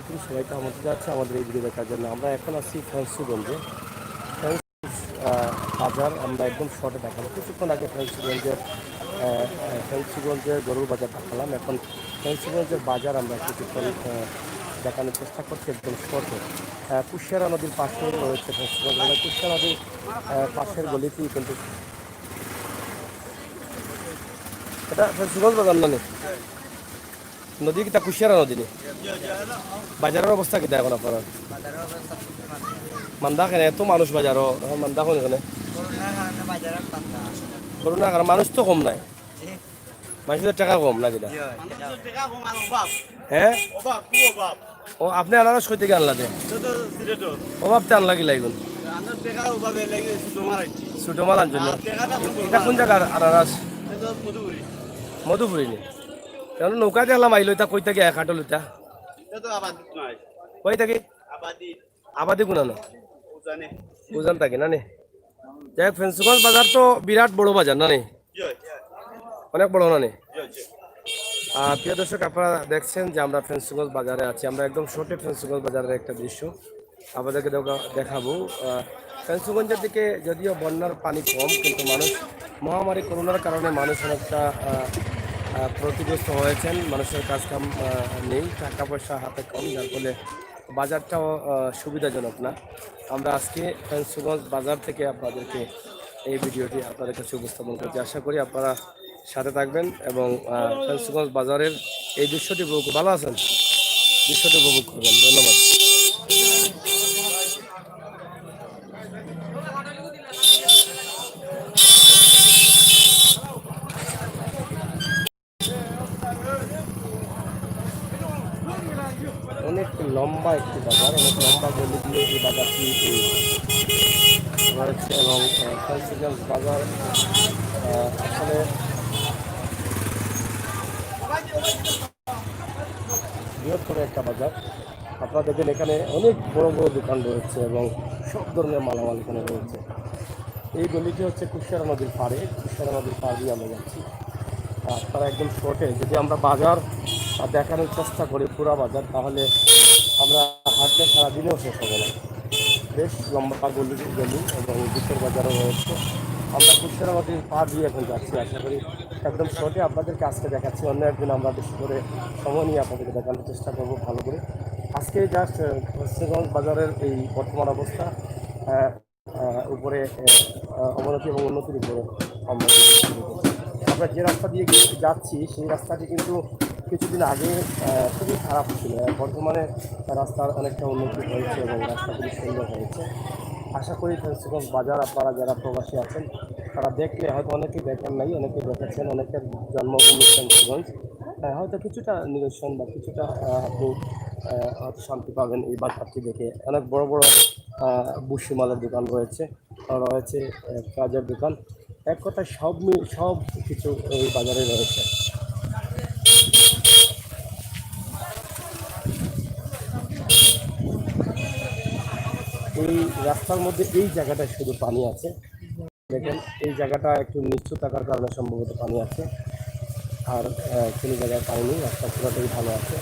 সবাইকে আমন্ত্রণ যাচ্ছে আমাদের এই ভিডিও দেখার জন্য। আমরা এখন আছি ফেন্সিগঞ্জে। বাজার আমরা একদম শর্টে দেখাবো। কিছুক্ষণ আগে ফেন্সিগঞ্জের গরুর বাজার দেখালাম। এখন ফেন্সিগঞ্জের বাজার আমরা কিছুক্ষণ দেখানোর চেষ্টা করছি একদম শর্টে। কুশিয়ারা নদীর পাশে রয়েছে ফেন্সিগঞ্জ। মানে কুশিয়ারা নদীর পাশের গলিতেই কিন্তু এটা ফেন্সিগঞ্জ বাজার না নদী কিতা কুশিয়ারা নদী নেই। বাজারের অবস্থা কিতা এখন আপনার মান্দা কেন এত মানুষ বাজারও এখন মান্দা কোন এখানে করোনা কারণ মানুষ তো কম নাই, মানুষের টাকা কম না কিনা? হ্যাঁ ও আপনি আনারস কই থেকে আনলা দে অভাবতে আনলা কি লাগুন ছোট মাল আনছিল। এটা কোন জায়গার আনারস? মধুপুরি নি কেন নৌকা দেখলাম আইলো তা কই থেকে এক হাটল এটা কই থেকে আবাদি কোনা না বুঝান থাকে না নে। যাই হোক ফেন্সিগঞ্জ বাজার তো বিরাট বড় বাজার না নে, অনেক বড় না নে। প্রিয় দর্শক আপনারা দেখছেন যে আমরা ফেন্সিগঞ্জ বাজারে আছি। আমরা একদম শর্টে ফেন্সিগঞ্জ বাজারের একটা দৃশ্য আপনাদেরকে দেখাবো। ফেন্সিগঞ্জের দিকে যদিও বন্যার পানি কম, কিন্তু মানুষ মহামারী করোনার কারণে মানুষ অনেকটা ক্ষতিগ্রস্ত হয়েছেন। মানুষের কাজকাম নেই, টাকা পয়সা হাতে কম, যার ফলে বাজারটাও সুবিধাজনক না। আমরা আজকে ফেন্সিগঞ্জ বাজার থেকে আপনাদেরকে এই ভিডিওটি আপনাদের কাছে উপস্থাপন করছি। আশা করি আপনারা সাথে থাকবেন এবং ফেন্সিগঞ্জ বাজারের এই দৃশ্যটি উপভোগ ভালো আছেন, দৃশ্যটি উপভোগ করবেন। ধন্যবাদ। অনেক লম্বা একটি বাজার, অনেক লম্বা গলি দিয়ে এই বাজারটি রয়েছে এবং ফেন্সিগঞ্জ বাজার আসলে বৃহত্তর একটা বাজার। আপনারা দেখবেন এখানে অনেক বড় বড় দোকান রয়েছে এবং সব ধরনের মালামাল এখানে রয়েছে। এই গলিটি হচ্ছে কুশিয়ারা নদীর পাড়ে, কুশিয়ারা নদীর পাড় দিয়ে আমরা যাচ্ছি। আপনারা একদম শর্টে যদি আমরা বাজার দেখানোর চেষ্টা করি পুরা বাজার, তাহলে আমরা হাঁটলে সারাদিনেও শেষ হবে না। বেশ লম্বা গলি এবং বিকের বাজারও রয়েছে। আমরা কুশিয়ারা নদীর পাড় দিয়ে এখন যাচ্ছি। আশা করি একদম শর্টে আপনাদেরকে আজকে দেখাচ্ছি। অন্য একদিন আমরা বেশি করে সময় নিয়ে আপনাদেরকে দেখানোর চেষ্টা করবো ভালো করে। আজকে জাস্ট ফেন্সিগঞ্জ বাজারের এই বর্তমান অবস্থা, উপরে অবনতি এবং উন্নতির উপরে আমরা যে রাস্তা দিয়ে যাচ্ছি সেই রাস্তাটি কিন্তু কিছুদিন আগে খুবই খারাপ ছিল। বর্তমানে রাস্তার অনেকটা উন্নতি হয়েছে এবং রাস্তা খুবই সুন্দর হয়েছে। আশা করি ফেন্সিগঞ্জ বাজার আপনারা যারা প্রবাসী আছেন তারা দেখলে হয়তো অনেকেই দেখেন নাই, অনেকে দেখেছেন, অনেকের জন্মভূমি ফেন্সিগঞ্জ। হয়তো কিছুটা নিরসন বা কিছুটা আপনি হয়তো শান্তি পাবেন এই বাজারটি দেখে। অনেক বড় বড় বুসিমালের দোকান রয়েছে, রয়েছে কাজের দোকান, এক কথায় সব কিছু এই বাজারে রয়েছে। এই রাস্তার মধ্যে এই জায়গাটায় শুধু পানি আছে, দেখেন এই জায়গাটা একটু নিচু থাকার কারণে সম্ভবত পানি আছে, আর কোনো জায়গায় পানি নেই। রাস্তা পুরোটাই ভালো আছে।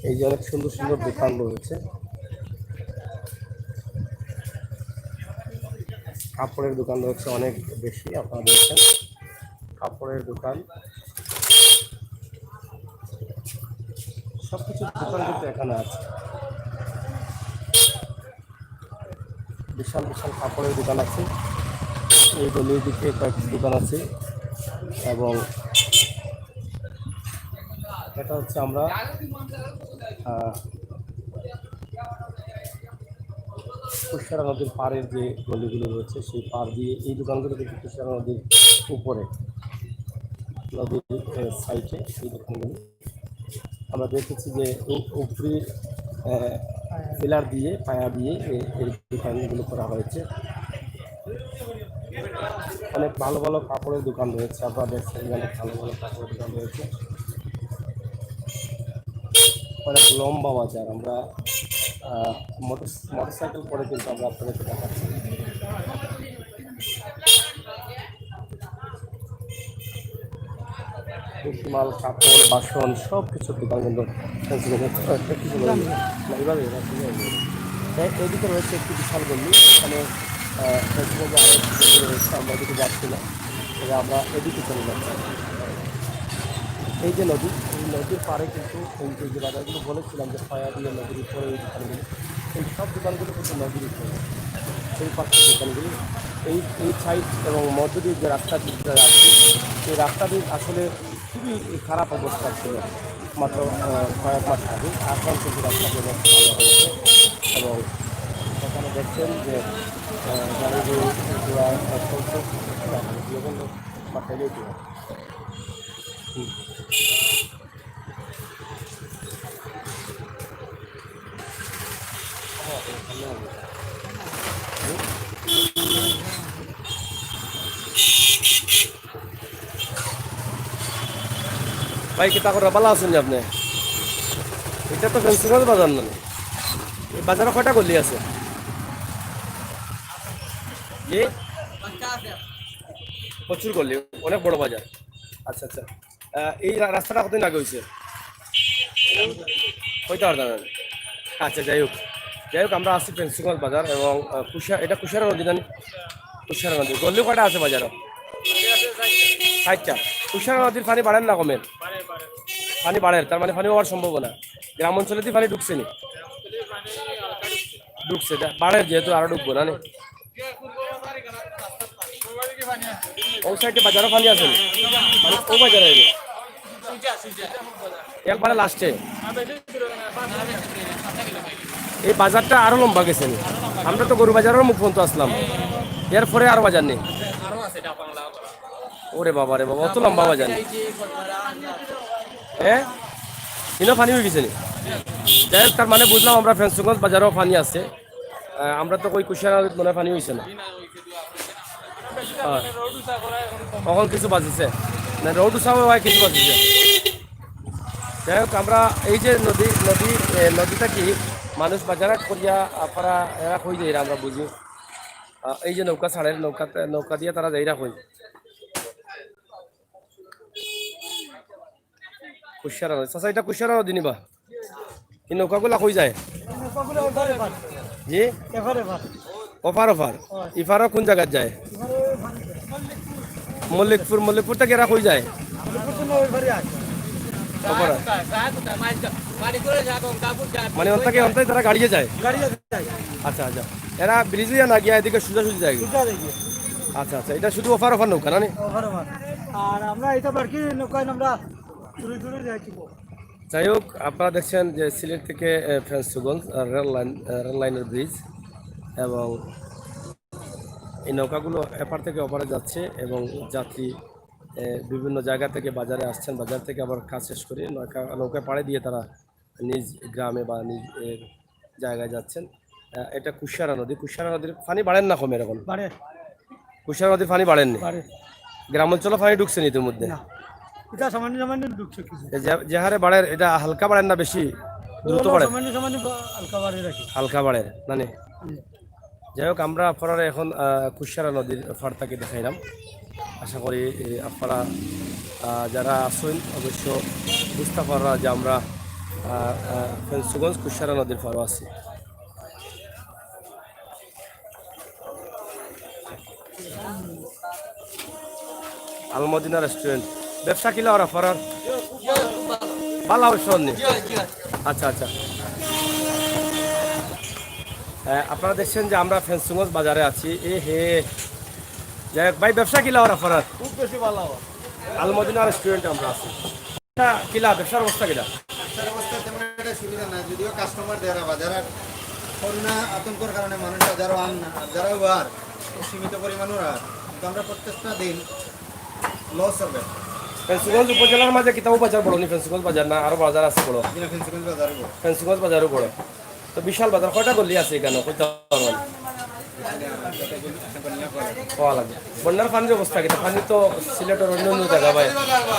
এই যে অনেক সুন্দর সুন্দর দোকান রয়েছে, কাপড়ের দোকান রয়েছে অনেক বেশি। আপনারা দেখছেন কাপড়ের দোকান, সব কিছুর দোকান কিন্তু এখানে আছে। বিশাল বিশাল কাপড়ের দোকান আছে, এই গলির দিকে কয়েকটি দোকান আছে। এবং এটা হচ্ছে আমরা কুশিয়ারা নদীর পাড়ের যে গলিগুলো রয়েছে সেই পাড় দিয়ে এই দোকানগুলো কিন্তু কুশিয়ারা নদীর উপরে, নদীর সাইডে এই দোকানগুলো আমরা দেখেছি যে উপরি পিলার দিয়ে পায়া দিয়ে এই দোকানগুলো করা হয়েছে। অনেক ভালো ভালো কাপড়ের দোকান রয়েছে, আপনারা দেখছেন অনেক ভালো ভালো কাপড়ের দোকান রয়েছে। অনেক লম্বা বাজার। আমরা মোটরসাইকেল করে কিন্তু আমরা আপনাদেরকে দেখাচ্ছি। ভুসিমাল কাপড় বাসন সব কিছু দোকান কিন্তু এইভাবে এদিকে রয়েছে একটি বিশাল গল্লি, এখানে ফেন্সিগঞ্জে আরও রয়েছে, আমরা এদিকে যাচ্ছি না, তবে আমরা এদিকে চলে যাচ্ছি। এই যে নদী, এই নদীর পাড়ে কিন্তু এই যে বাজারগুলো বলেছিলাম যে ফায়া দিয়ে নদীর উপরে এই দোকানগুলো, এই সব দোকানগুলো কিন্তু নদীর উপরে, এই পাশের দোকানগুলি এই এই সাইড এবং মধ্য দিয়ে যে রাস্তা আছে সেই রাস্তাটি আসলে খুবই খারাপ অবস্থা ছিল মাত্র কয়েক মাস আগে। এখন কিন্তু রাস্তাগুলো ভালো হয়েছে এবং সেখানে দেখছেন যে গাড়িগুলো চলছে বা ফেলেই দেওয়া। ভাই কিতা করে ভালো আছেন আপনি? এটা তো ফেন্সিগঞ্জ বাজার না, এই বাজারে কয়টা গলি আছে? জি প্রচুর গলি, অনেক বড় বাজার। আচ্ছা আচ্ছা, এই রাস্তাটা কতদিন আগে হয়েছে? কইতে পারতাম না। আচ্ছা যাই হোক, আমরা আসছি ফেন্সিগঞ্জ বাজার এবং এটা কুশিয়ারা নদী জানি, কুশিয়ারা নদী গলি কয়টা আছে বাজারে? 60টা। কুশিয়ারা নদীর পানি বাড়েন না কমেন? পানি বাড়ের, তার মানে পানি হওয়ার সম্ভাবনা। গ্রাম অঞ্চলে দিয়ে পানি ঢুকছে নি? ঢুকছে, বাড়ের যেহেতু আরো ঢুকবো না। ও সাইডে বাজারও পানি আছে, মানে ও বাজারে একবারে লাস্টে এই বাজারটা আরো লম্বা গেছে। আমরা তো গরু বাজারের মুখ পর্যন্ত আসলাম, এরপরে আরো বাজার নেই। ওরে বাবা রে বাবা, অত লম্বা বাজার নেই। হ্যাঁ কিনো পানি হয়ে গেছে নি? যাই হোক, তার মানে বুঝলাম আমরা ফেন্সিগঞ্জ বাজারেও পানি আছে, আমরা তো ওই কুশিয়ারা মনে পানি হয়েছে না। কখন কিছু বাজিছে না, রোড উৎসাহ হয় কিছু বাজিছে। যাই হোক, আমরা এই যে নদীটা কি মানুষ বাজারে করিয়া আপনারা এরা কই যাই আমরা বুঝি, এই যে নৌকা ছাড়ের নৌকা দিয়ে তারা যাইরা কই কুশিয়ারা নদী। চাচা এটা কুশিয়ারা নদী নিবা? এই নৌকাগুলা কই যায়? জি অফার ইফারও কোন জায়গায় যায়? মল্লিকপুর থেকে এরা কই যায়? মানে অন্তাকে তারা গাড়িয়ে যায়? আচ্ছা আচ্ছা, এরা ব্রিজে না গিয়া এদিকে সোজাসুজি যায়? আচ্ছা আচ্ছা, এটা শুধু অফার নৌকা না? আর আমরা এটা বাকি নৌকায় আমরা দূরে যাইছি। যাই হোক, আপনারা দেখছেন যে সিলেট থেকে ফেন্সিগঞ্জ রেল লাইনের ব্রিজ, এবং এই নৌকাগুলো এপার থেকে ওপারে যাচ্ছে এবং যাত্রী বিভিন্ন জায়গা থেকে বাজারে আসছেন, বাজার থেকে আবার কাজ শেষ করে নৌকা পাড়ে দিয়ে তারা নিজ গ্রামে বা নিজ জায়গায় যাচ্ছেন। এটা কুশিয়ারা নদীর পানি বাড়েন না কমে? এরকম কুশিয়ারা নদীর পানি বাড়েননি? গ্রাম অঞ্চলে পানি ঢুকছে নি ইতির মধ্যে? যে হারে বাড়ের, এটা হালকা বাড়েন না বেশি দ্রুত বাড়ে? হালকা বাড়ের মানে। যাই হোক, আমরা আপনারা এখন কুশিয়ারা নদীর ফাড়টাকে দেখাইলাম। আশা করি আপনারা যারা আসেন অবশ্য বুঝতে পাররা যে আমরা ফেন্সিগঞ্জ কুশিয়ারা নদীর ফাড়ও আছি। আলমদিনা রেস্টুরেন্ট ব্যবসা কিলা ওরা ফরার ভালো অবশ্য নেই। আচ্ছা আচ্ছা, আপনারা দেখছেন যে আমরা ফেন্সিগঞ্জ বাজারে আছি। যাই হোক ভাই, ব্যবসা কিলা ওরা ফরার? খুব বেশি ভালো। আলমদিনা রেস্টুরেন্টে আমরা আছি। কিলা ব্যবসার অবস্থা কিলা? ব্যবসার অবস্থা তেমন একটা সুবিধা না, যদিও কাস্টমার দেওয়া বাজার করোনা আতঙ্কর কারণে মানুষ যারা আন না, যারা আর সীমিত পরিমাণও আর, কিন্তু আমরা প্রত্যেকটা দিন লস হবে। ফেন্সিগঞ্জ উপজেলার মাঝে কিতাব বাজার বড় নি? ফেন্সিগঞ্জ বাজার না আরো বাজার আছে বড়? ফেন্সিগঞ্জ বাজার ফেন্সিগঞ্জ বাজারও বড়, তো বিশাল বাজার। কয়টা গলি আছে এখানে কইতে পারবেন? পাওয়া লাগবে। বন্যার পানির অবস্থা কিন্তু? পানি তো সিলেটের অন্য অন্য জায়গা ভাই,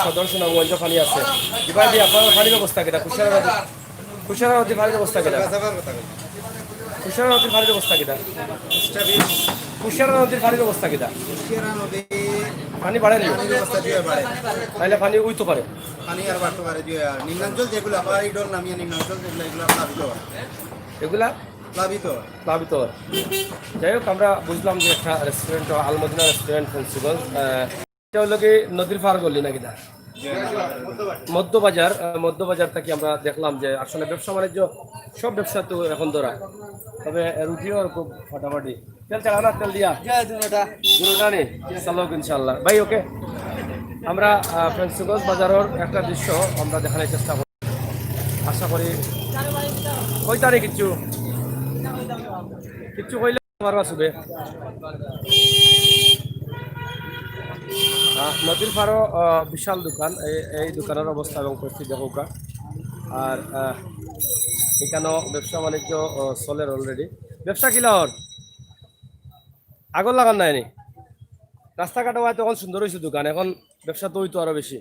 সদর সুনামগঞ্জ পানি আছে। এবার দিয়ে আপনার পানির অবস্থা কিনা? কুশিয়ারা নদীর পানির অবস্থা কিনা? কুশিয়ারা নদীর পানির অবস্থা কিনা? কুশিয়ারা নদীর পানির অবস্থা কিনা? কুশিয়ারা নদী পানি বাড়েনি পানির অবস্থা দিয়ে বাড়ে তাহলে পানি উইতে পারে। পানি আর বাড়তে পারে যে আর নিম্নাঞ্চল যেগুলো পাহাড়ি ডল নামিয়ে নিম্নাঞ্চল যেগুলো এগুলো প্লাবিত হয় এগুলা প্লাবিত হয় প্লাবিত হয়। যাই হোক আমরা বুঝলাম যে একটা রেস্টুরেন্ট আলমদিনা রেস্টুরেন্ট ফেন্সিগঞ্জ এটা হলো কি নদীর পার গলি নাকি না মধ্যবাজার থেকে আমরা দেখলাম যে আসলে ব্যবসা বাণিজ্য সব ব্যবসা তো এখন ধরা, তবে রুটিও খুব ফাটাফাটি। তেল চালা না তেল দিয়া দুটা নেই চালক ইনশাল্লাহ ভাই। ওকে, আমরা ফেন্সিগঞ্জ বাজারের একটা দৃশ্য আমরা দেখানোর চেষ্টা করি, আশা করি কইতা নেই কিচ্ছু কইলে পারবা শুবে। নদীর পাড়ও বিশাল দোকান, এই দোকানের অবস্থা এবং পরিস্থিতি দেখোকা। আর এখানেও ব্যবসা বাণিজ্য চলে অলরেডি। ব্যবসা কিলা ওর আগর লাগান নাই নি, রাস্তাঘাট হয় তখন সুন্দর হয়েছে দোকান, এখন ব্যবসা তো হইতো আরো বেশি।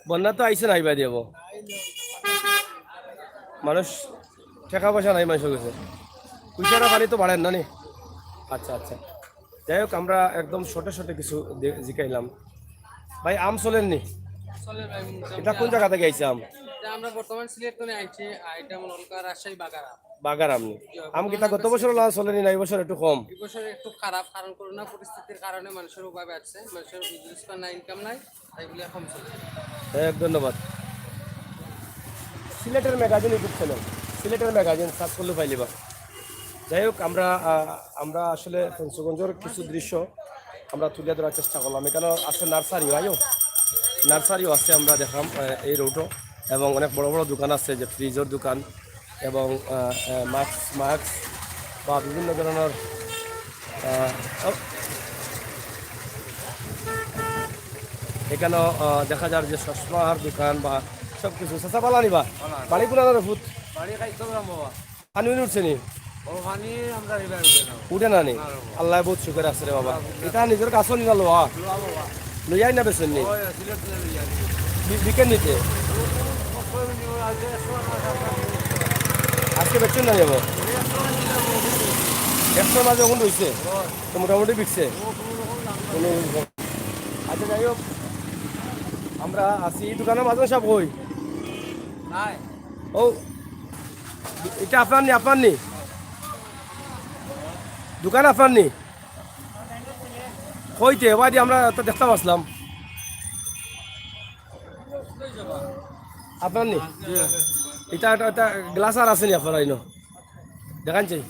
বন্যা তো আইসে নাই বাই দিব, মানুষ টাকা পয়সা নাই মানুষের কাছে, পয়সাটা পানি তো বাড়েন না নি। আচ্ছা আচ্ছা, যাই হোক আমরা একদম ছোটে কিছু জিকাইলাম। ভাই আম চলেননি? এটা কোন জায়গা থেকে আইছে আম? আমরা বর্তমান সিলেট থেকে আইছি, এটা মূলত রাজশাহী বাগারা বাগার আম নি আম কিতা গত বছর চলেনি না এই বছর একটু কম? এই বছর একটু খারাপ, কারণ করোনা পরিস্থিতির কারণে মানুষের অভাবে আছে, মানুষের বিজনেস নাই, ইনকাম নাই, তাই বলে কম চলে। ধন্যবাদ। সিলেটের ম্যাগাজিন ইউটিউব চ্যানেল, সিলেটের ম্যাগাজিন সার্চ করলে পাইলিবা। যাই হোক আমরা আসলে ফেন্সিগঞ্জের কিছু দৃশ্য আমরা তুলে ধরার চেষ্টা করলাম। এখানে আসলে নার্সারিও আছে আমরা দেখলাম এই রোডও, এবং অনেক বড় বড় দোকান আছে, যে ফ্রিজের দোকান এবং মাস্ক বা বিভিন্ন ধরনের এখানেও দেখা যায় যে চশমার দোকান বা সব কিছু চেষ্টা পালা নিবা বাড়ি গুলানোর ভূত পানি উঠছে নি উঠে না নি? আল্লাহ বহুত সুখের আছে রে বাবা। এটা নিজের কাছে নিনা লোয়া লইয়াই না বেছেন নি বিকেন নিতে আজকে বেচছেন না যাবো 100 মাঝে এখন রয়েছে তো মোটামুটি বিকছে। আচ্ছা যাই হোক আমরা আসি দোকানের মাঝে সব হই। ও এটা আপনার নি দোকান আপনার নি হইতে এবার আমরা তো দেখতে পাচ্ছিলাম আপনার নি এটা একটা গ্লাস আর আছে নি আপনার আইনো দেখান চাই?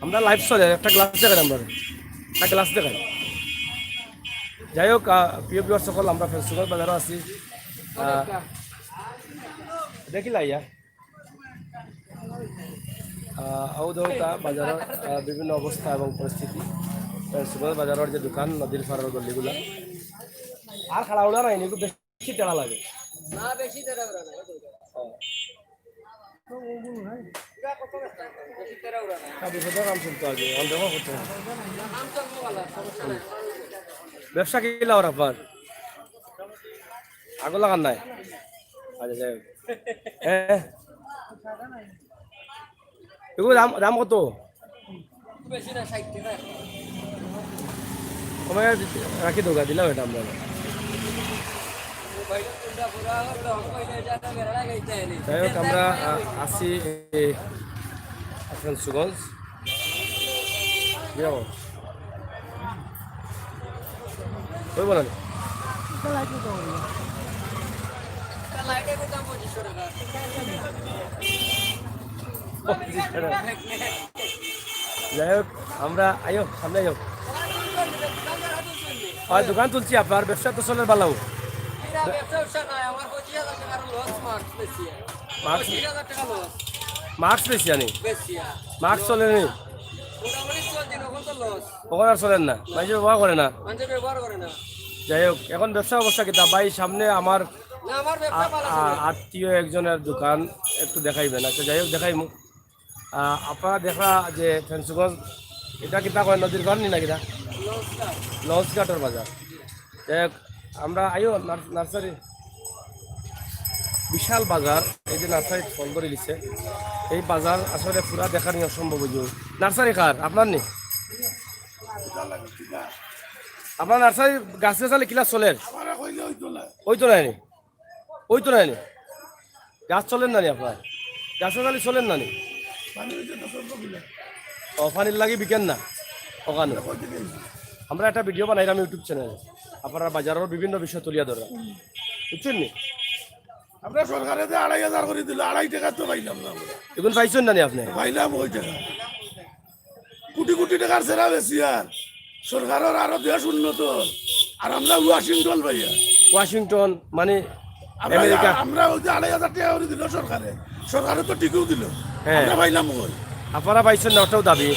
আমরা লাইভ চলে একটা গ্লাস দেখাই, আমরা একটা গ্লাস দেখাই। যাই হোক প্রিয় ভিউয়ার্স সকল, আমরা ফেন্সিগঞ্জ বাজারও আছি, দেখিলা ইয়া আউদৌতা বাজারের বিভিন্ন অবস্থা এবং পরিস্থিতি। ফেন্সিগঞ্জ বাজারের যে দোকান, নদীর পাড়ের গলিগুলা আর খাড়া উড়া নাই, খুব বেশি টেড়া লাগে না, বেশি তেরা উড়া না, বেশি তেরা উড়া না, বিপদের কাম শুনতে হবে অন্ধ করতে হবে। আম তো ভালো, সমস্যা নাই। ব্যবসা কিলা ওর আপনার আগো লাগান নাই? আচ্ছা যাই হোক এগুলো দাম কত? বেশি না, 60 টাকা। কমে রাখি দোকা দিলাম এটা আমরা। যাই হোক আমরা আসি ফেন্সিগঞ্জ ওই বলেন যাই হোক আমরা আইও সামনে আইও আর দোকান তুলছি আপনার ব্যবসা তো চলে ভালো মার্কস বেশি আনি মার্কস চলে নি ওখানে আর চলেন না মানুষ ব্যবহার করে না যাই হোক এখন ব্যবসা অবস্থা কিতা ভাই সামনে আমার আত্মীয় একজনের দোকান একটু দেখাইবেন আচ্ছা যাই হোক দেখাইমু আপনারা দেখা যে ফেন্সিগঞ্জ এটা কিতা কয় নদীর ঘর নি না কিতা লঞ্চ ঘাটের বাজার যাই হোক আমরা আইও নার্সারি বিশাল বাজার এই যে নার্সারি ফল করে দিচ্ছে এই বাজার আসলে পুরা দেখানি অসম্ভব হইল। নার্সারি কার আপনার নি? আপনার নার্সারি গাছ গাছালি কিলা চলেন? ওই তো নাই নি, ওই তো নাই নি, গাছ চলেন না নি আপনার? গাছ গাছালি চলেন না নি? ও পানির লাগি বিকেন না ওখানে? আমরা একটা ভিডিও বানাইলাম ইউটিউব চ্যানেলে, আপনারা বাজারের বিভিন্ন বিষয় তুলিয়া ধরা, বুঝছেন নি? আমরা সরকারে যে 2,500 করে দিল, 2.5 টাকা তো পাইলাম না আমরা। এখন পাইছেন না নি আপনি? পাইলাম ওই টাকা, কোটি কোটি টাকার সেরা বেশি। আর সরকারের আরো দেশ উন্নত, আর আমরা ওয়াশিংটন ভাইয়া, ওয়াশিংটন মানে আমরা আমেরিকা। আমরা ওই যে 2,500 টাকা করে দিল সরকারে, সরকারে তো ঠিকও দিল, হ্যাঁ। আমরা পাইলাম ওই। আপনারা পাইছেন না, ওটাও দাবি।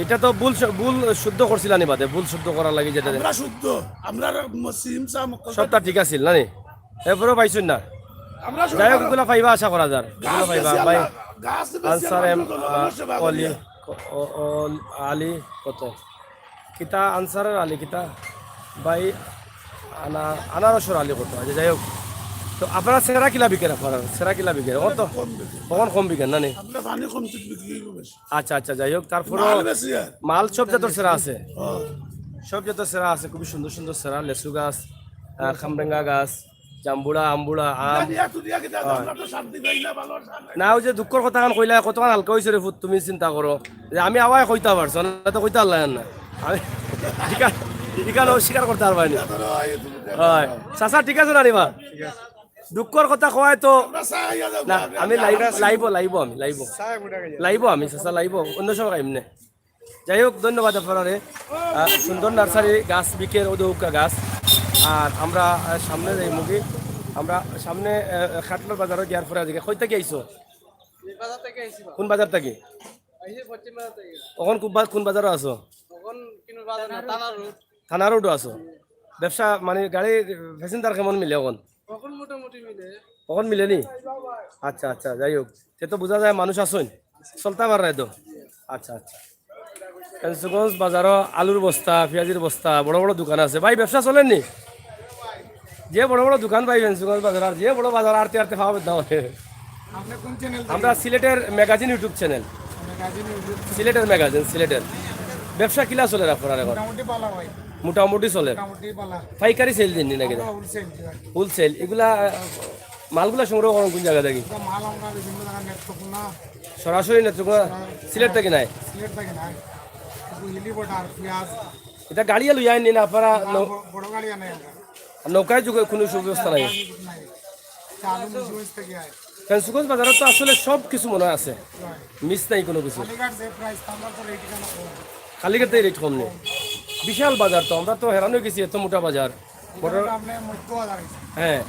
এটা তো ভুল ভুল শুদ্ধ করছিলেন বাদে, ভুল শুদ্ধ করার লাগে যেটা আমরা শুদ্ধ, আমরা সিম সাম সবটা ঠিক আছিল না নি? এরপরেও পাইছেন না? আমরা যাই হোক, এগুলো পাইবা আশা করা যার, এগুলো পাইবা ভাই। গাছ আনসার এম অলি আলী কত কিতা, আনসারের আলী কিতা ভাই, আনারসর আলী কত আছে। যাই হোক, তো আপনারা সেরা কিলা বিকেন? আপনারা সেরা কিলা বিকেন? ও তো কখন কম বিকেন না নি? আমরা পানি কম বিক্রি বেশি, আচ্ছা আচ্ছা, যাই হোক, তারপরে মাল বেশি। আর মাল সব জাতের সেরা আছে, হ্যাঁ। সব জাতের সেরা আছে, খুবই সুন্দর সুন্দর সেরা। লেসু গাছ, খামরেঙ্গা গাছ, জাম্বুড়া, আমবুড়া, আম। দিয়া তো দিয়া কিন্তু আমরা তো শান্তি পাই না, ভালো শান্তি। না, ওই যে দুঃখর কথা কান কইলা, কতক্ষণ হালকা হয়েছে রে ফুট, তুমি চিন্তা করো যে আমি আওয়াজ কইতে পারছো না, তো কইতে পারলাম না আমি। ঠিকানা অস্বীকার করতে পারবানি। হয় চাচা, ঠিক আছে না রিমা? দুঃখর কথা কয় তো না, আমি লাইব আমি চাচা লাইব, অন্য সময় এমনি। যাই হোক, ধন্যবাদ আপনারে। সুন্দর নার্সারি গাছ বিকের ওদৌকা গাছ। আর আমরা সামনে যাই মুখি, আমরা সামনে খাটলার বাজারে গিয়ার পরে আজকে কই থেকে আইছো? বাজার থেকে আইছি বা। কোন বাজার থেকে? আইছি পশ্চিম বাজার থেকে। তখন কোন বাজারও আছো? তখন কিনো বাজার না, টানা রোড। থানা রোডও আছো? ব্যবসা মানে গাড়ি প্যাসেঞ্জার কেমন মিলে এখন? তখন মোটামুটি মিলে। কখন মিলেনি? আচ্ছা আচ্ছা, যাই হোক, সে তো বোঝা যায় মানুষ আসুন, চলতে পার তো। আচ্ছা আচ্ছা, ফেন্সগঞ্জ বাজারও আলুর বস্তা, পেঁয়াজির বস্তা, বড় বড় দোকান আছে। ভাই ব্যবসা চলেননি? যে বড় বড় দোকান ভাই ফেন্সগঞ্জ বাজার, আর যে বড় বাজার আরতে আরতে খাওয়া দাও। আপনি কোন চ্যানেল? আমরা সিলেটের ম্যাগাজিন ইউটিউব চ্যানেল, সিলেটের ম্যাগাজিন, সিলেটের। ব্যবসা কিলা চলে আপনার এখন? মোটামুটি পালা ভাই, মোটামুটি চলে। মোটামুটি পালা। পাইকারি সেল দিন নাকি? Wholesale wholesale. এগুলা মালগুলা সংগ্রহ করেন কোন জায়গা থেকে? মাল আমরা বিভিন্ন জায়গায় নেত্রকোনা, সরাসরি নেত্রকোনা, সিলেট থেকে নাই? সিলেট থেকে নাই, হেলিকপ্টার, পেঁয়াজ, এটা গাড়ি লইয়া আইনি না আপনারা? বড় গাড়ি আনে আমরা, নৌকায় যুগে কোনো সুব্যবস্থা নাই? নাই চালু মুজুজ থেকে আয়। ফেন্সগঞ্জ বাজারে তো আসলে সব কিছু মনে হয় আছে, মিস নাই কোনো কিছু। কালীঘাট যে প্রাইস আমরা তো রেট কেন কম, কালীঘাটে রেট কম নেই। বিশাল বাজার তো, আমরা তো হেরান হয়ে গেছি, এত মোটা বাজার। বড়, আপনি মধ্য বাজার আছে, হ্যাঁ।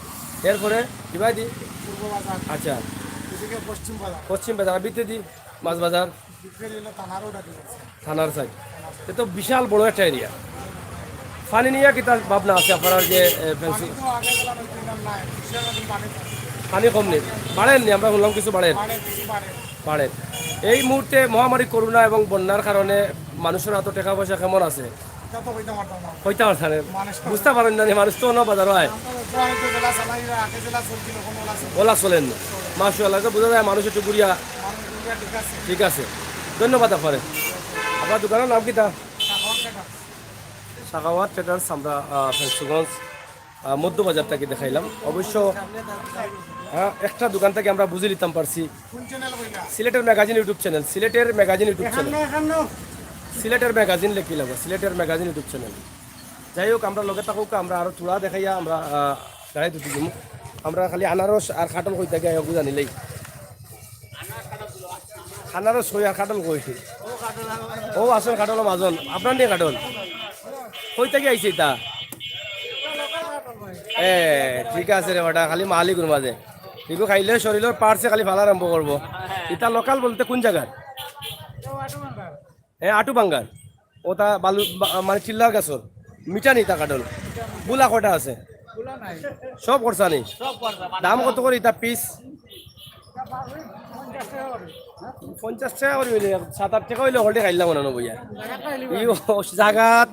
এরপরে কিবাই দি, পূর্ব বাজার, আচ্ছা, এদিকে পশ্চিম বাজার, পশ্চিম বাজার, বিতে দি মাছ বাজার, বিক্রি হলো টানারও ডাকি আছে। থানার সাইড। এ তো বিশাল বড় একটা এরিয়া। পানি নিয়ে কি তার ভাবনা আছে আপনার? যে ফেন্সি তো আগে গেলাম ওই দিন নাই, বিশাল দিন পানি পানি কম নেই, বাড়েননি? আমরা বললাম কিছু বাড়েন, পারে কিছু পারে। বাড়েন। এই মুহূর্তে মহামারী করোনা এবং বন্যার কারণে মানুষের এত টাকা পয়সা কেমন আছে এটা তো কইতে পারতাম না। হইতে পারছেন? বুঝতে পারেন না, মানুষ তো অন্য বাজার হয়, আমরা তো জেলা চালাই, আগে জেলা চলছিল কোনো ওলা চলছিল। ওলা চলেন না। মাসুল্লাহ, বোঝা যায় মানুষ একটু বুড়িয়া। মানুষ দুনিয়া ঠিক আছে, ঠিক আছে, ধন্যবাদ আপনার। আপনার দোকানের নাম কিতা? খাওয়ার টাকা। সাখাওয়াত ট্রেডার্স। আমরা ফেন্সগঞ্জ মধ্য বাজার থেকে দেখাইলাম। অবশ্য একটা দোকান থেকে আমরা বুঝে নিতাম পারছি। কোন চ্যানেল কইলা? সিলেটের ম্যাগাজিন ইউটিউব চ্যানেল, সিলেটের ম্যাগাজিন ইউটিউব চ্যানেল, সিলেটের ম্যাগাজিন লেখি লাগবে, সিলেটের ম্যাগাজিন ইউটিউব চ্যানেল। যাই হোক, আমরা লগে থাকুক, আমরা আরো চূড়া দেখাইয়া আমরা গাড়ি দুটি দিম। আমরা খালি আনারস আর খাটল কই থাকে বুঝা নিলেই। আনারস কই আর খাটল কই? ও আসল খাটল মাজন, আপনার নিয়ে খাটল কই থেকে আইছে তা? ঠিক আছে রে বেটা, খালি মালিকুর মাঝে এগুলো খাইলে শরীরের পার্টসে খালি ভালো আরম্ভ করবো। ইটা লোকাল বলতে কোন জায়গার? আটু বাঙ্গার। ও তা বালু মানে চিল্লার গাছর মিঠা নি তা কাটল। বুলা কটা আছে? সব করছা নি? দাম কত করে ইটা পিস? 50 টাকা করে, 7-8 টাকা হইলে হলটে খাইলাম না বইয়া এই জাগাত।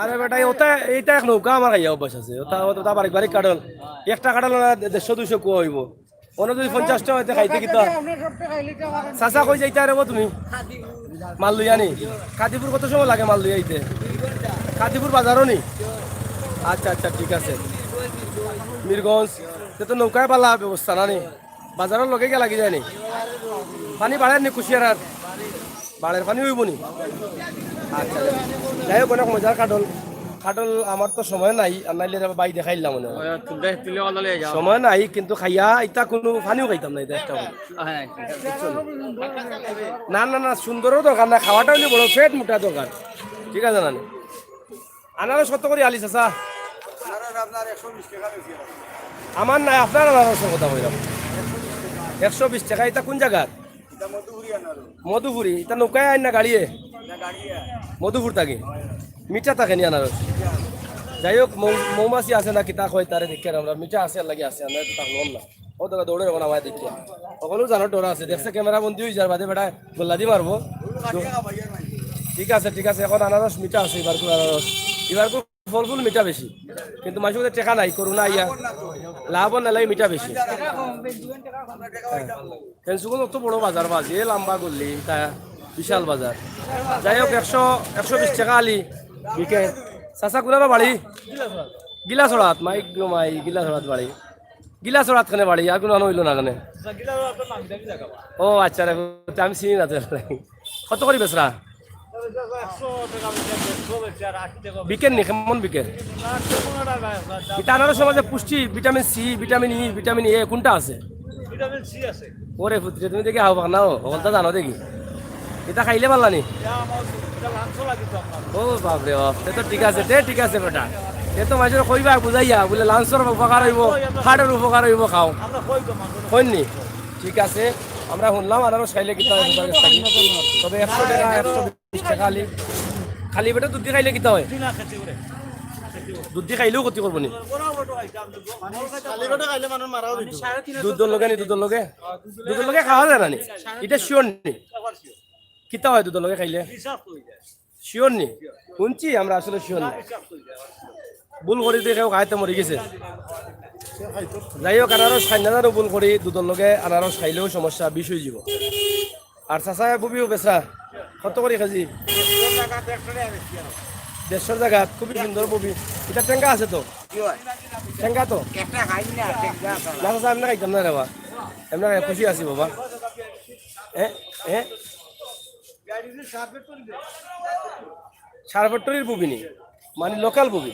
আরে বেটা, ওটা এইটা এক নৌকা আমার খাইয়া অভ্যাস আছে। ওটা ওটা বারিক বারিক কাটল, একটা কাটল 100-200 কুয়া হইব। কোনো যদি 50 টাকা হইতে খাইতে কিতা চাচা কই যাইতে আরে তুমি মাল লই আনি খাদিপুর কত সময় লাগে মাল লই আইতে খাদিপুর বাজারও নি আচ্ছা আচ্ছা ঠিক আছে মিরগঞ্জ সে তো নৌকায় পালা ব্যবস্থা না নি বাজারের লগে গিয়ে লাগি যায় নি পানি বাড়ের নি কুশিয়ার বাড়ের পানি হইব নি আচ্ছা যাই হোক অনেক মজার কাটল কাটল আমার তো সময় নাই আর নাইলে বাই দেখাইলাম মনে হয় সময় নাই কিন্তু খাইয়া ইটা কোনো পানিও খাইতাম না এটা একটা না না না সুন্দরও দরকার না খাওয়াটা হলে বড় পেট মোটা দরকার ঠিক আছে না আনারস কত করে আলিস আসা আমার নাই আপনার আনারসের কথা বললাম 120 টাকা এটা কোন জায়গার মধুপুরি এটা নৌকায় আইন না গাড়িয়ে মধুপুর থাকে মিঠা থাকে নি আনারস যাই হোক মৌমাছি আছে না কিতা হয় তারে দেখি আমরা মিঠা আছে লাগে আছে আমরা তো থাকলাম না ও তো দৌড়ে রাখো আমায় দেখি সকলেও জানো ডোরা আছে দেখছে ক্যামেরা বন্দি হয়ে যার বাদে বেটা গোল্লা দি মারবো ঠিক আছে এখন আনারস মিঠা আছে এবার আনারস এবার ফল ফুল মিঠা বেশি কিন্তু মাঝে মধ্যে টেকা নাই করোনা ইয়া লাভ নালাই মিঠা বেশি ফেন্সুগুন অত বড় বাজার বাজে লম্বা করলি তা বিশাল বাজার যাই হোক 120 টাকা আলি বিকে চাচা কোনাবা বাড়ি গিলাছড়াত মাইক মাই গিলাছড়াত বাড়ি গিলাছড়াত খানে বাড়ি আর কোনো হইল না খানে ও আচ্ছা রে আমি চিনি না তো কত করি বেসরা বিকেন নি কেমন বিকেন এটা আনারস সমাজে পুষ্টি vitamin C vitamin E vitamin A কোনটা আছে ওরে পুত্রে তুমি দেখি হাও না ওটা জানো দেখি এটা খাইলে পারলা নি ও বাপরে বাপ তো ঠিক আছে বেটা এ তো মাঝে কইবা বুঝাইয়া বলে লাঞ্চর উপকার হইব হাড়ের উপকার হইব খাও হইনি ঠিক আছে আমরা শুনলাম আনারস খাইলে কিতা তবে 100 টাকা 120 টাকা খালি বেটা দুধ দিয়ে খাইলে কিতা হয় দুধ দিয়ে খাইলেও ক্ষতি করবো নি দুধের লগে খাওয়া যায় না নি এটা শিওর নি কিতা হয় দুধের লগে খাইলে শিওর নি শুনছি আমরা আসলে শিওর নি ভুল করি দেখেও খাইতে মরি গেছে যাই হোক আনারস খাই না ভুল করি দুধের লগে আনারস খাইলেও সমস্যা বিষ হয়ে যাব আর চাচা বুবিও বেচা কত করে খাজি 150 জায়গা খুবই সুন্দর বুবি এটা টেঙ্গা আছে তো টেঙ্গা তো না চাচা এমনি খাইতাম না রে বাবা এমনি খুশি আছি বাবা সারফ্যাক্টরির বুবি নি মানে লোকাল বুবি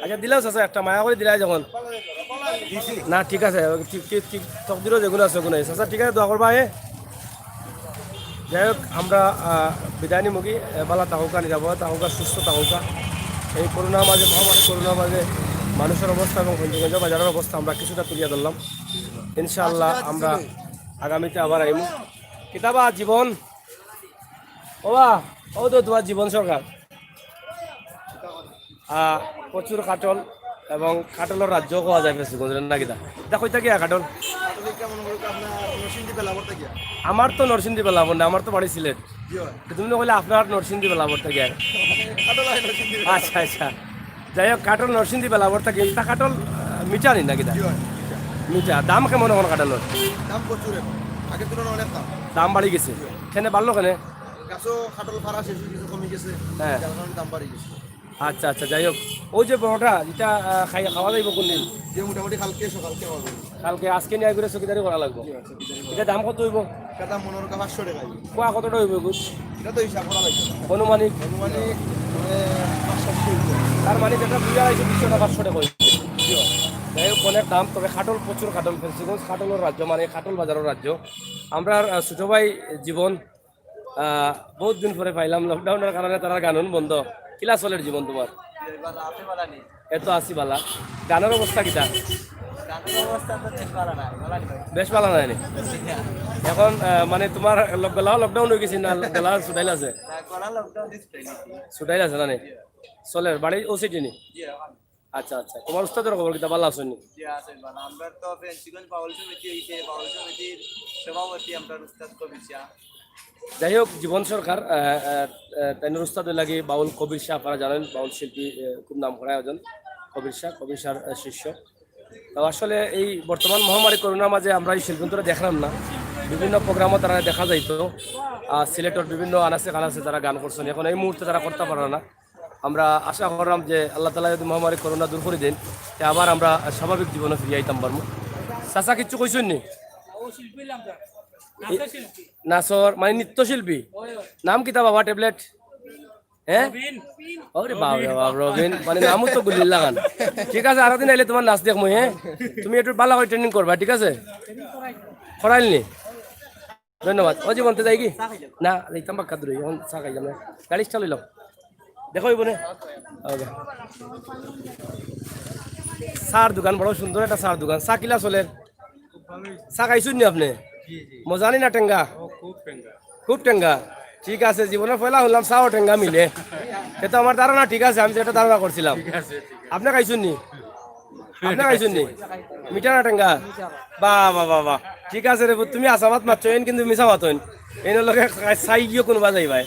আচ্ছা দিলাও চাচা একটা মায়া করে দিলাই যখন না ঠিক আছে তকদিরও যেগুলো আছে ওগুলো চাচা ঠিক আছে দোয়া করবা যাই হোক আমরা বিদায় নিমুখী বালা তাহুকা নিরাপদ তাহুকা সুস্থ তাহুকা এই করোনার মাঝে মহামারী করোনার মাঝে মানুষের অবস্থা এবং গঞ্জ বাজারের অবস্থা আমরা কিছুটা তুলিয়া ধরলাম ইনশাআল্লাহ আমরা আগামীতে আবার আইমু কিতাবা জীবন ও তো তোমার জীবন সরকার প্রচুর কাটল এবং কাটলের রাজ্য কোয়া যায় বেশি গঞ্জের না কিতা দেখো এটা কি কাটল আমার তো নরসিংদী বেলাবর না আমার তো বাড়ি সিলেট তুমি বলে আপনার নরসিংদী বেলাবর থেকে আচ্ছা আচ্ছা যাই হোক কাটল নরসিংদী বেলাবর থেকে তা কাটল মিঠা নি না কিতা মিঠা দাম কেমন এখন কাটলের দাম প্রচুর আগের তুলনায় অনেক দাম বাড়ি গেছে কেনে বাড়লো কেনে গাছও কাটল ফারা শেষ কিছু কমে গেছে হ্যাঁ দাম বাড়ি গেছে আচ্ছা আচ্ছা যাই হোক ওই যে বড়টা যেটা খাওয়া যাইব কোনদিন যে মোটামুটি কালকে হবে কালকে আজকে নিয়ে করে চকিদারি করা লাগবে এটা দাম কত হইব এটা দাম 15 টাকা 500 টাকা কোয়া কতটা হইব গুছ এটা তো হিসাব করা লাগবে অনুমানিক 500 তার মানে যেটা 250 টাকা 500 টাকা হইব যাই হোক অনেক দাম তবে খাটল প্রচুর খাটল ফেন্সিগঞ্জ খাটলের রাজ্য মানে খাটল বাজারের রাজ্য আমরা ছোট ভাই জীবন বহুত দিন পরে পাইলাম লকডাউনের কারণে তারা গানন বন্ধ কিলা চলের জীবন তোমার এত আসি বালা গানের অবস্থা কিটা বেশ ভালো নাই এখন মানে তোমার লকডাউন হয়ে গেছি না গেলা ছুটাইল আছে ছুটাইল আছে না চলে বাড়ি ওসিটি নি আচ্ছা আচ্ছা তোমার উস্তাদের খবর কিতা ভালো আছো নি যাই হোক জীবন সরকার তাইনের উস্তাদ লাগে বাউল কবির শাহ আপনারা জানেন বাউল শিল্পী খুব নাম করা একজন কবির শাহ শিষ্য তো আসলে এই বর্তমান মহামারী করোনার মাঝে আমরা এই শিল্পীরা দেখলাম না, বিভিন্ন প্রোগ্রামও তারা দেখা যাইতো, সিলেটের বিভিন্ন আনাচে কানাচে তারা গান করছেন, এখন এই মুহূর্তে তারা করতে পারে না। আমরা আশা করলাম যে আল্লাহ তালা যদি মহামারী করোনা দূর করে দেন, তে আবার আমরা স্বাভাবিক জীবনে ফিরে আইতাম পারবো। চাচা কিচ্ছু কইছেন নি? নাচর মানে নৃত্যশিল্পী, নাম কিতা বাবা ট্যাবলেট? হ্যাঁ ওরে বাবা রবিন, মানে নামও তো গুলি লাগান। ঠিক আছে, আরো দিন আইলে তোমার নাচ দেখ মই। হ্যাঁ, তুমি একটু ভালো করে ট্রেনিং করবা, ঠিক আছে? করাইলনি, ধন্যবাদ। ও জীবনতে যাই কি না যাইতাম বাক্কা দূরে, এখন চা খাই যাম, গাড়ি স্টা লইলাম, দেখো বোনে। চার দোকান, বড় সুন্দর একটা চার দোকান। চা কিলা চলে? চা খাইছুন নি আপনি? মজা নি না টেঙ্গা? খুব টেঙ্গা। ঠিক আছে, জীবনের পয়লা হলাম চাও টেঙ্গা মিলে, এটা আমার ধারণা। ঠিক আছে, আমি যেটা ধারণা করছিলাম। আপনি খাইছুন নি? আপনি খাইছুন নি? মিঠা না টেঙ্গা? বাহ বাহ বাহ বাহ, ঠিক আছে রে, তুমি আসামাত মারছো এন কিন্তু মিশা মাতন এর লগে চাই গিয়ে কোনোবা যাই ভাই।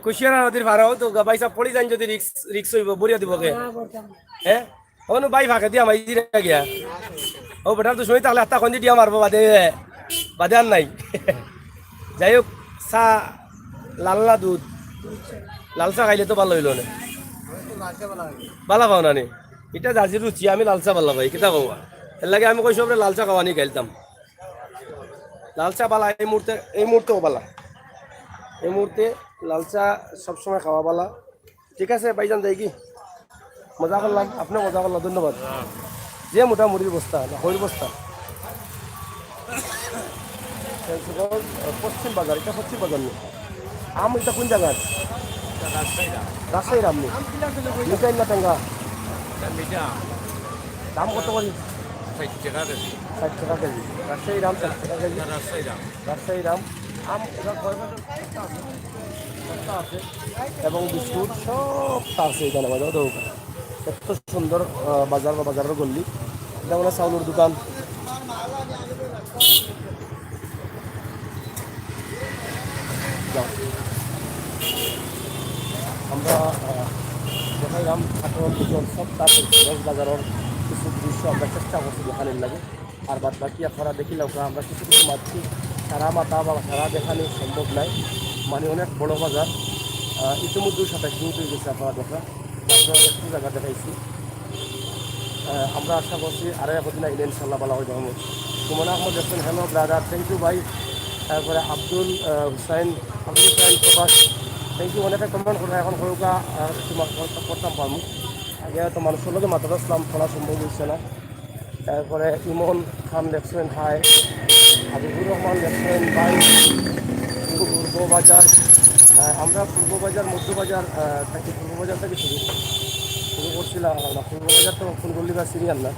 কুশিয়ারা নদীর ভাড়াও তো বাইসা পড়ি যান, যদি রিক্স রিক্স হইব বরিয়া দিব কে? হ্যাঁ অনু বাই ফাঁকে দিয়া মাই গিয়া ও বেটার তো শুনি, তাহলে আত্মা খন্দি দিয়া মারবো, বাদে বাদে আর নাই। যাই হোক, চা লাল না দুধ? লাল চা খাইলে তো ভালো হইল না, ভালো পাও না নি? এটা জার্সির রুচি, আমি লাল চা ভালো পাই, কিতা পাবো এর লাগে আমি কইসব লাল চা খাওয়ানি খাইতাম। লাল চা বালা এই মুহূর্তেও বালা, এই মুহূর্তে লাল চা সবসময় খাওয়া বালা। ঠিক আছে ভাইজান, যাই কি? মজা করলাম, আপনি মজা করলাম, ধন্যবাদ। যে মোটামুটির বস্তা না হরির বস্তা, পশ্চিম বাজার, এটা পশ্চিম বাজার নেই। আম এটা কোন জায়গায়? রাজশাহীর আম নেই, মিঠাই না টেঙ্গা? দাম কত করি? 60 টাকা কেজি। রাজশাহীর আম 60 টাকা কেজি। রাজশাহীর আম আম আছে, এবং বিস্কুট সব আছে এখানে বাজার। এত সুন্দর বাজার বা বাজারের গল্লি, এটা মানে চাউলের দোকান। আমরা দেখাইলাম ঠাকুর পুজোর সব তার বাজারের কিছু দৃশ্য আমরা চেষ্টা করছি দেখানোর লাগে। আর বাদ বাকি আপনারা দেখিলাম আমরা কিছু কিছু মারছি, সারা মাথা বা সারা দেখানো সম্ভব নাই, মানে অনেক বড় বাজার। ইতিমধ্যে 27 মিনিট হয়ে গেছে আপনারা দেখা, আপনারা একটু জায়গা দেখাইছি। আমরা আশা করছি আরও একদিন আইলে ইনশাল্লাহ ভালো হয়ে যাবো। সুমন আহমদ দেখছেন, হ্যালো ব্রাদার, থ্যাংক ইউ ভাই। তারপরে আব্দুল হুসাইন প্রবাস, থ্যাংক ইউ। অনেকে কমেন্ট করে এখন সরুকা করতাম পারবো, আগে হয়তো মানুষের লোকে মাথা আসলাম পড়া সম্ভব হচ্ছে না। তারপরে ইমন খান দেখছেন, হাই। হাবিবুর রহমান দেখছেন, ভাই। পূর্ব বাজার, আমরা পূর্ব বাজার মধ্যবাজার থেকে শুরু করছিলাম না। পূর্ব বাজার তো ফুলগল্লি বা সিরিয়াল না,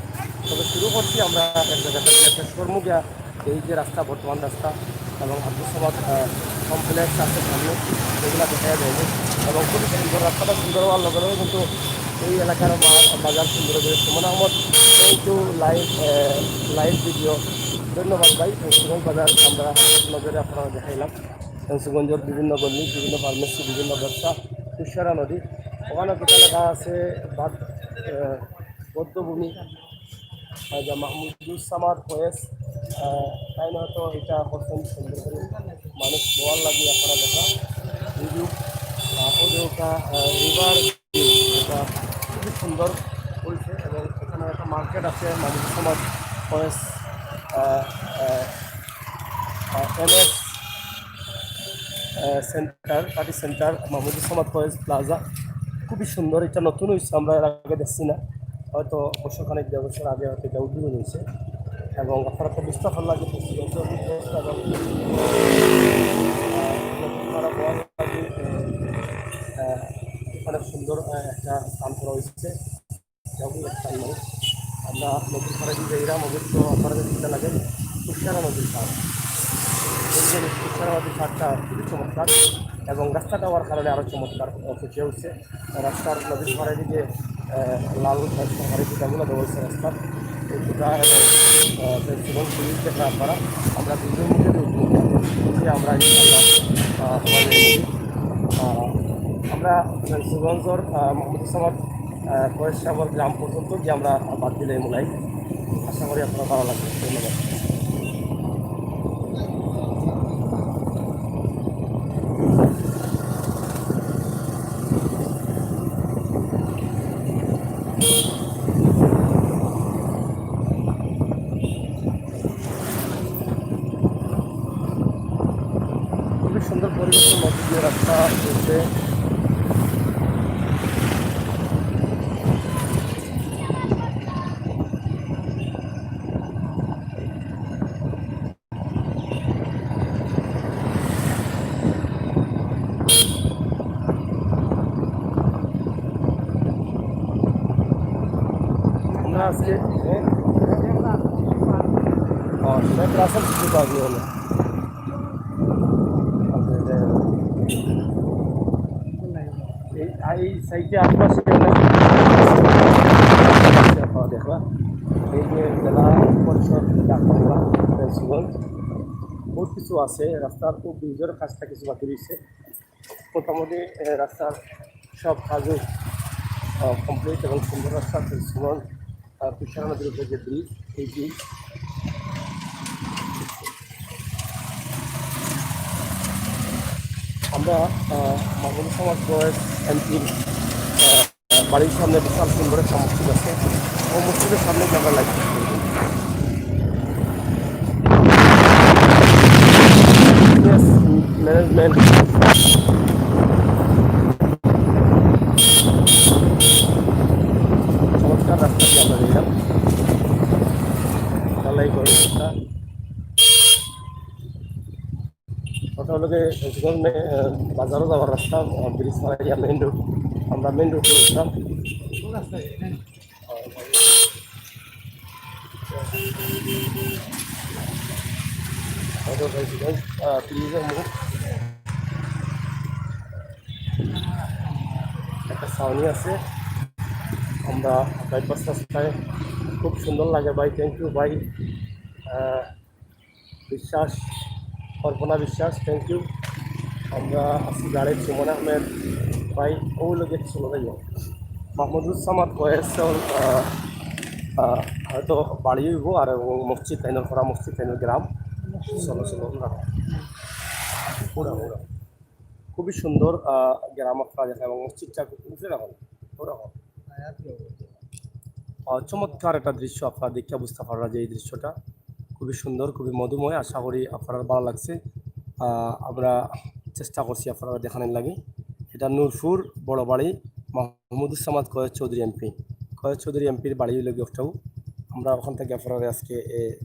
তবে শুরু করছি আমরা এক জায়গা থেকে শেষকর্মুগিয়া। এই যে রাস্তা, বর্তমান রাস্তা এবং আব্দুল সামাদ কমপ্লেক্স আছে সামনে, এগুলো দেখা যাবে। এবং খুবই সুন্দর রাস্তাটা, সুন্দর হওয়ার লগে লগে কিন্তু এই এলাকার বাজার সুন্দর হয়ে গেছে। Suman Ahmed, thank you, live video, ধন্যবাদ ভাই। ফেন্সিগঞ্জ বাজার আমরা নজরে আপনারা দেখাইলাম। ফেন্সিগঞ্জের বিভিন্ন গল্লি, বিভিন্ন ফার্মেসি, বিভিন্ন ব্যবসা, কুশিয়ারা নদী, ওখানে কোথা লেখা আছে বদ্ধভূমি, যা মাহমুদুজ্জামান ফয়েজ, তাই হয়তো এটা করছেন সুন্দর করে মানুষ বোয়ার লাগে আপনারা দেখা ভিডিও। ওটা রিভার, এটা খুবই সুন্দর বলছে। এবং এখানে একটা মার্কেট আছে, Mahmuduzzaman Foyez MS centre, party centre, Mahmuduzzaman Foyez plaza, খুবই সুন্দর। এটা নতুন হয়েছে, আমরা এর আগে দেখছি না, হয়তো বছরখানেক 1.5 বছর আগে হয়তো এটা উদ্বোধন হয়েছে। এবং আপনারা তো বুঝতে পারলাম যে অনেক সুন্দর একটা স্থান করা হয়েছে। আমরা নদীর পাড়ে দিকে এরাম অবশ্য আপনারা দিতে লাগে কুশিয়ারা নদীর পাড়, কুশিয়ারা নদীর পাড়টা খুবই চমৎকার, এবং রাস্তাটা হওয়ার কারণে আরও চমৎকার ফুটে উঠছে। রাস্তার নদীর পাড়ে দিকে লাল সরকারি পিঠাগুলো দেওয়া হয়েছে রাস্তার পিঠা, এবং পুলিশ দেখা আপনারা আমরা দুজন মুখে উঠে আমরা ইনশাল্লাহ আমরা সুগঞ্জর মোহাম্মদুজ্জামান কয়েসাগর গ্রাম পর্যন্ত যে আমরা বাদ দিলে মূলাই আশা করি আপনারা ভালো লাগবে। ধন্যবাদ। খুবই সুন্দর পরিবেশের মধ্যে দিয়ে রাস্তা চলছে। আমরা আজকে শেখ রাসেল কিছু কাজ হলো এই সাইডে আশপাশে দেখবা এই যে জেলা পরিষদ ফেন্সগঞ্জ বহুত কিছু আছে। রাস্তার খুব ব্রিজের কাজটা কিছু বাকি রয়েছে। মোটামুটি রাস্তার সব কাজও কমপ্লিট এবং সুন্দর রাস্তা ফেন্সগঞ্জ তুষারা নদীর উপরে যে ব্রিজ, এই ব্রিজ আমরা মাহমুদুল সমাজ বয়স এমপির বাড়ির সামনে বিশাল সুন্দর একটা মসজিদ আছে। ও মসজিদের সামনে আমরা লাইট ম্যানেজমেন্ট চমৎকার রাস্তা দিয়ে আমরা নিলাম ঢালাই করে রাস্তা। ওটা হলো বাজারও যাওয়ার রাস্তা, ব্রিজ পাড়াইয়া মেন রোড। আমরা মেন রোডে উঠলাম। ব্রিজের মুখ একটা ছাউনি আছে। আমরা বাইপাস রাস্তায় খুব সুন্দর লাগে ভাই। থ্যাংক ইউ ভাই বিশ্বাস, কল্পনা বিশ্বাস, থ্যাংক ইউ। আমরা আছি গাড়ির সুমন আহমেদ ভাই ও লোক চলে যাই মাহমুদুল সামাদ কয়েছে হয়তো বাড়ি হইব আর মসজিদ তাইনের করা মসজিদ তাইনের গ্রাম চলো চলো পুরা পুরা খুবই সুন্দর গ্রাম আপনারা দেখা এবং মসজিদটা উঠে রাখুন ওরকম চমৎকার একটা দৃশ্য। আপনারা দেখে বুঝতে পারবেন যে এই দৃশ্যটা খুবই সুন্দর, খুবই মধুময়। আশা করি আপনার ভালো লাগছে। আমরা চেষ্টা করছি আপনারা দেখানোর লাগে। এটা নূরপুর বড় বাড়ি মাহমুদুল সামাদ কয়েস চৌধুরী এমপি। কয়েস চৌধুরী এমপির বাড়ি হইল গিফটাও। আমরা ওখান থেকে আপনারা আজকে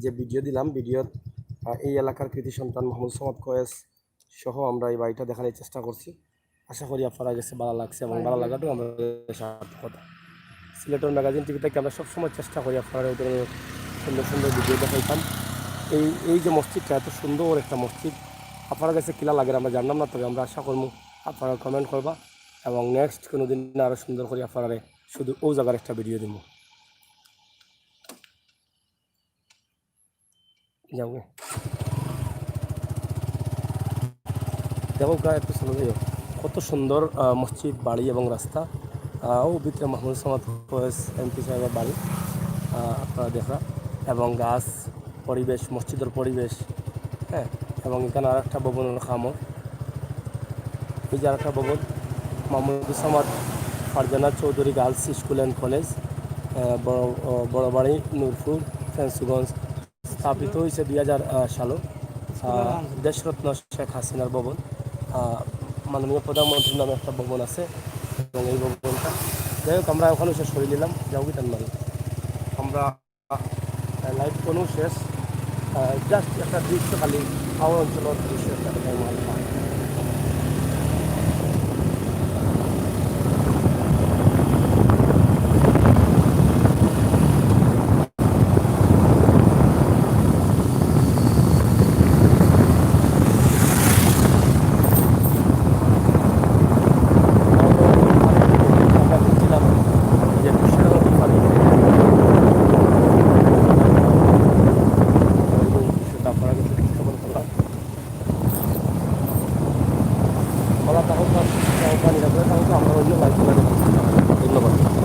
যে ভিডিও দিলাম, ভিডিওর এই এলাকার কৃতি সন্তান মাহমুদুল সামাদ কয়েস সহ আমরা এই বাড়িটা দেখানোর চেষ্টা করছি। আশা করি আপনারা কাছে ভালো লাগছে এবং ভালো লাগাটাও আমাদের সার্থকতা। সিলেটের ম্যাগাজিন টিভি থেকে আমরা সবসময় চেষ্টা করি আপনারা ওই ধরনের সুন্দর সুন্দর ভিডিও দেখাইতাম। এই যে মসজিদটা এত সুন্দর একটা মসজিদ, আপনার কাছে কিলা লাগে আমরা জানলাম না, তবে আমরা আশা করবো আপনারা কমেন্ট করবা এবং নেক্সট কোনো দিন আরও সুন্দর করে আপনারা শুধু ও জায়গার একটা ভিডিও দিব। যাবে দেখো প্রায় একটু চলে যাই কত সুন্দর মসজিদ, বাড়ি এবং রাস্তা। ও ভিতরে মাহমুদুল সামাদ কয়েস এমপি সাহেবের বাড়ি আপনারা দেখা এবং গাছ, পরিবেশ, মসজিদের পরিবেশ, হ্যাঁ। এবং এখানে আর একটা ভবনের খামর, এই যে আর একটা ভবন Mahmudul Samad Farzana Chowdhury girls school and college, বড় বাড়ি নূরপুর ফেন্সগঞ্জ। স্থাপিত হয়েছে 2000 সালে। দেশরত্ন শেখ হাসিনার ভবন, মাননীয় প্রধানমন্ত্রীর নামে একটা ভবন আছে এবং এই ভবনটা যাই হোক আমরা ওখানে শেষ করে নিলাম। যাও কি টানমারি আমরা লাইভ কোনো শেষ জাস্ট একটা দৃশ্য খালি খাওয়ার অঞ্চলের দৃশ্য একটা আমরা অন্য লাইভ ধন্যবাদ।